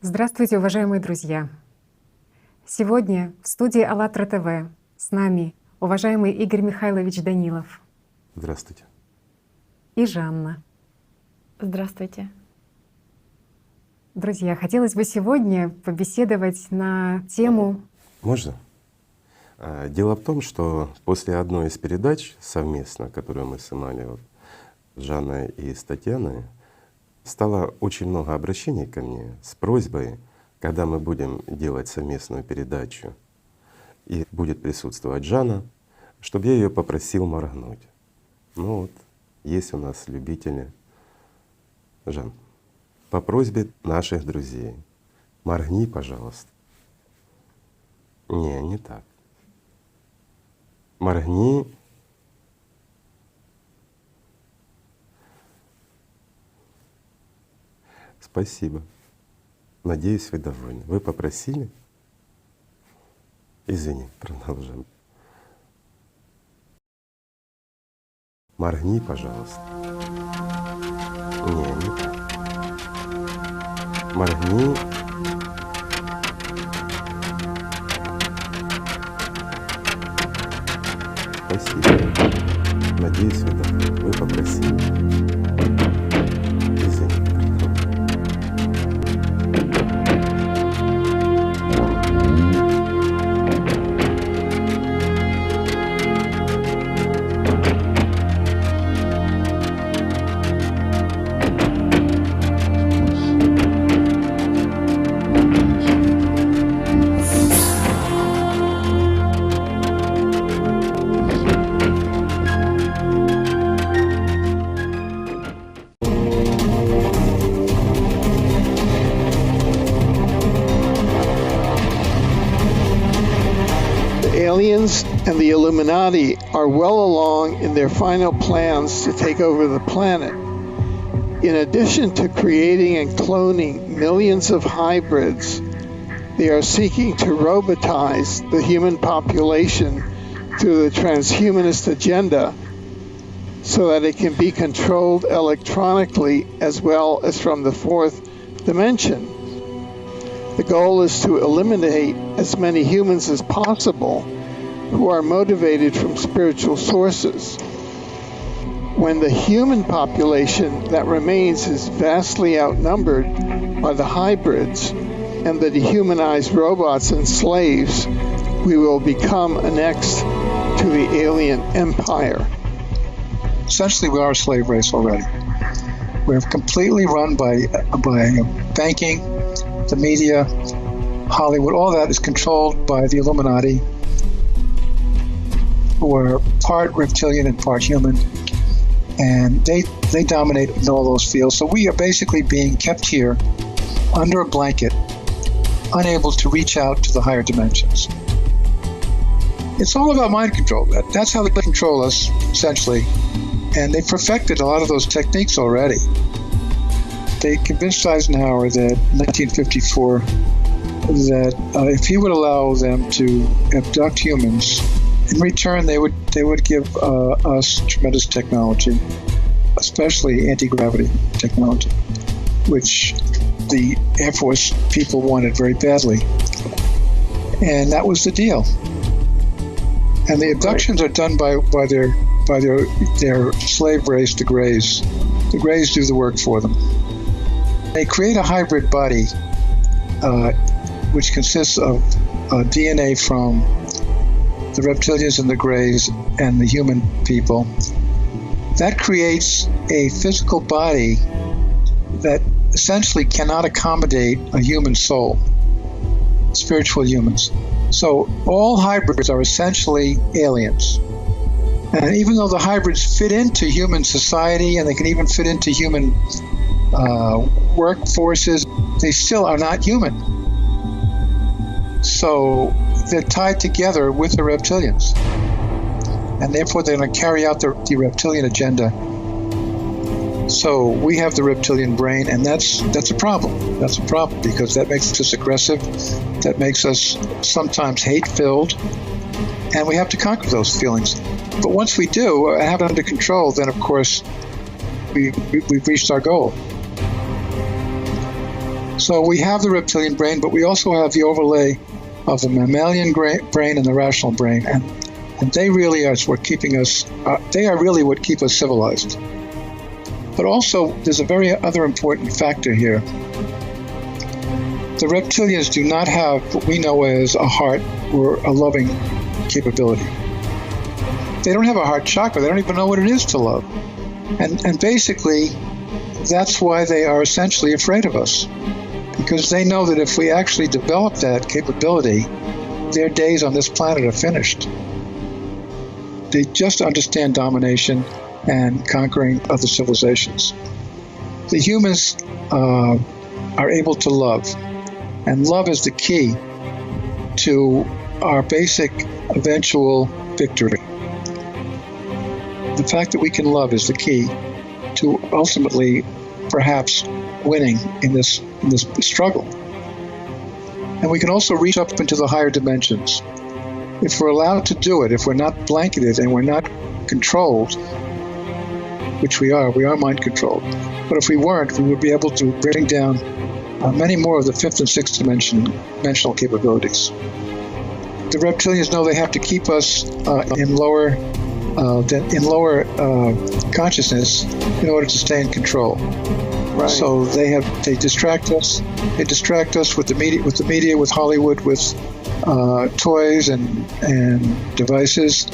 Здравствуйте, уважаемые друзья! Сегодня в студии АллатРа ТВ с нами уважаемый Игорь Михайлович Данилов. Здравствуйте. И Жанна. Здравствуйте. Друзья, хотелось бы сегодня побеседовать на тему… Можно? Дело в том, что после одной из передач совместно, которую мы снимали с Жанной и с Татьяной, стало очень много обращений ко мне с просьбой, когда мы будем делать совместную передачу и будет присутствовать Жанна, чтобы я ее попросил моргнуть. Ну вот, есть у нас любители. Жан, по просьбе наших друзей, моргни, пожалуйста. Не так. Моргни. Спасибо. Надеюсь, вы довольны. Вы попросили? Извини, продолжим. Моргни, пожалуйста. Не так. Моргни. Спасибо. Надеюсь, вы довольны. Вы попросили. Извини. Aliens and the Illuminati are well along in their final plans to take over the planet. In addition to creating and cloning millions of hybrids, they are seeking to robotize the human population through the transhumanist agenda so that it can be controlled electronically as well as from the fourth dimension. The goal is to eliminate as many humans as possible who are motivated from spiritual sources. When the human population that remains is vastly outnumbered by the hybrids and the dehumanized robots and slaves, we will become annexed to the alien empire. Essentially, we are a slave race already. We're completely run by banking, the media, Hollywood. All that is controlled by the Illuminati, who are part reptilian and part human, and they dominate in all those fields. So we are basically being kept here under a blanket, unable to reach out to the higher dimensions. It's all about mind control. That's how they control us, essentially. And they perfected a lot of those techniques already. They convinced Eisenhower that in 1954 that if he would allow them to abduct humans, in return they would give us tremendous technology, especially anti-gravity technology, which the Air Force people wanted very badly. And that was the deal. And the abductions are done by their slave race, the Greys. The Greys do the work for them. They create a hybrid body, which consists of DNA from the reptilians and the Greys and the human people. That creates a physical body that essentially cannot accommodate a human soul, spiritual humans. So all hybrids are essentially aliens. And even though the hybrids fit into human society and they can even fit into human workforces, they still are not human. So they're tied together with the reptilians. And therefore they're going to carry out the reptilian agenda. So we have the reptilian brain, and that's a problem. That's a problem because that makes us aggressive. That makes us sometimes hate-filled. And we have to conquer those feelings. But once we do and have it under control, then of course we've reached our goal. So we have the reptilian brain, but we also have the overlay of the mammalian brain and the rational brain, and they really are what keeping us. They are really what keep us civilized. But also, there's a very other important factor here. The reptilians do not have what we know as a heart or a loving capability. They don't have a heart chakra. They don't even know what it is to love. And basically, that's why they are essentially afraid of us. Because they know that if we actually develop that capability, their days on this planet are finished. They just understand domination and conquering other civilizations. The humans are able to love, and love is the key to our basic eventual victory. The fact that we can love is the key to ultimately perhaps winning in this struggle. And we can also reach up into the higher dimensions. If we're allowed to do it, if we're not blanketed and we're not controlled, which we are mind controlled. But if we weren't, we would be able to bring down many more of the fifth and sixth dimensional capabilities. The reptilians know they have to keep us in lower consciousness in order to stay in control. Right. So they distract us. They distract us with the media, with Hollywood, with toys and devices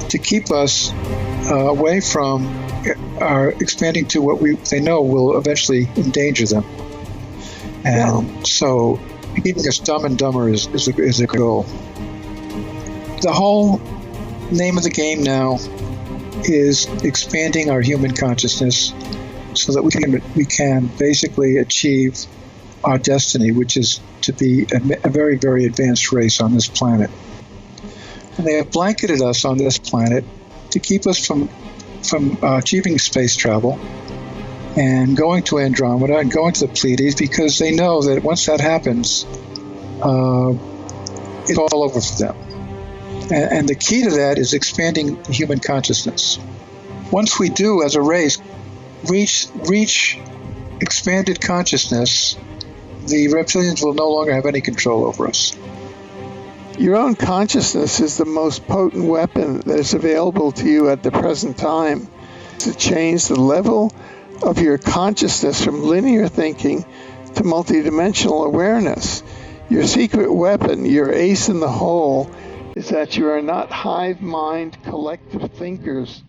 to keep us away from our expanding to what they know will eventually endanger them. And so keeping us dumb and dumber is a goal. The whole name of the game now is expanding our human consciousness so that we can basically achieve our destiny, which is to be a very, very advanced race on this planet. And they have blanketed us on this planet to keep us from achieving space travel and going to Andromeda and going to the Pleiades, because they know that once that happens, it's all over for them. And the key to that is expanding the human consciousness. Once we do, as a race, reach expanded consciousness, the reptilians will no longer have any control over us. Your own consciousness is the most potent weapon that is available to you at the present time to change the level of your consciousness from linear thinking to multidimensional awareness. Your secret weapon, your ace in the hole, is that you are not hive mind collective thinkers.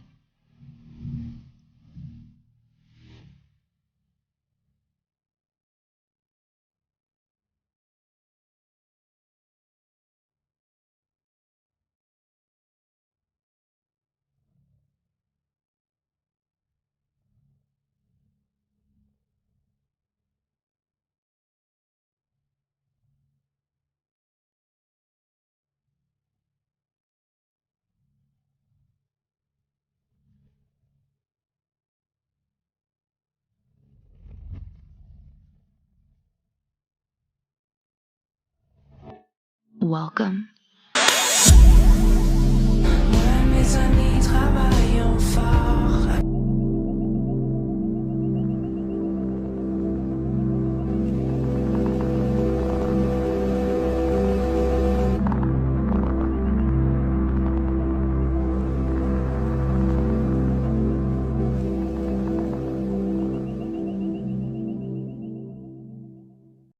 Welcome.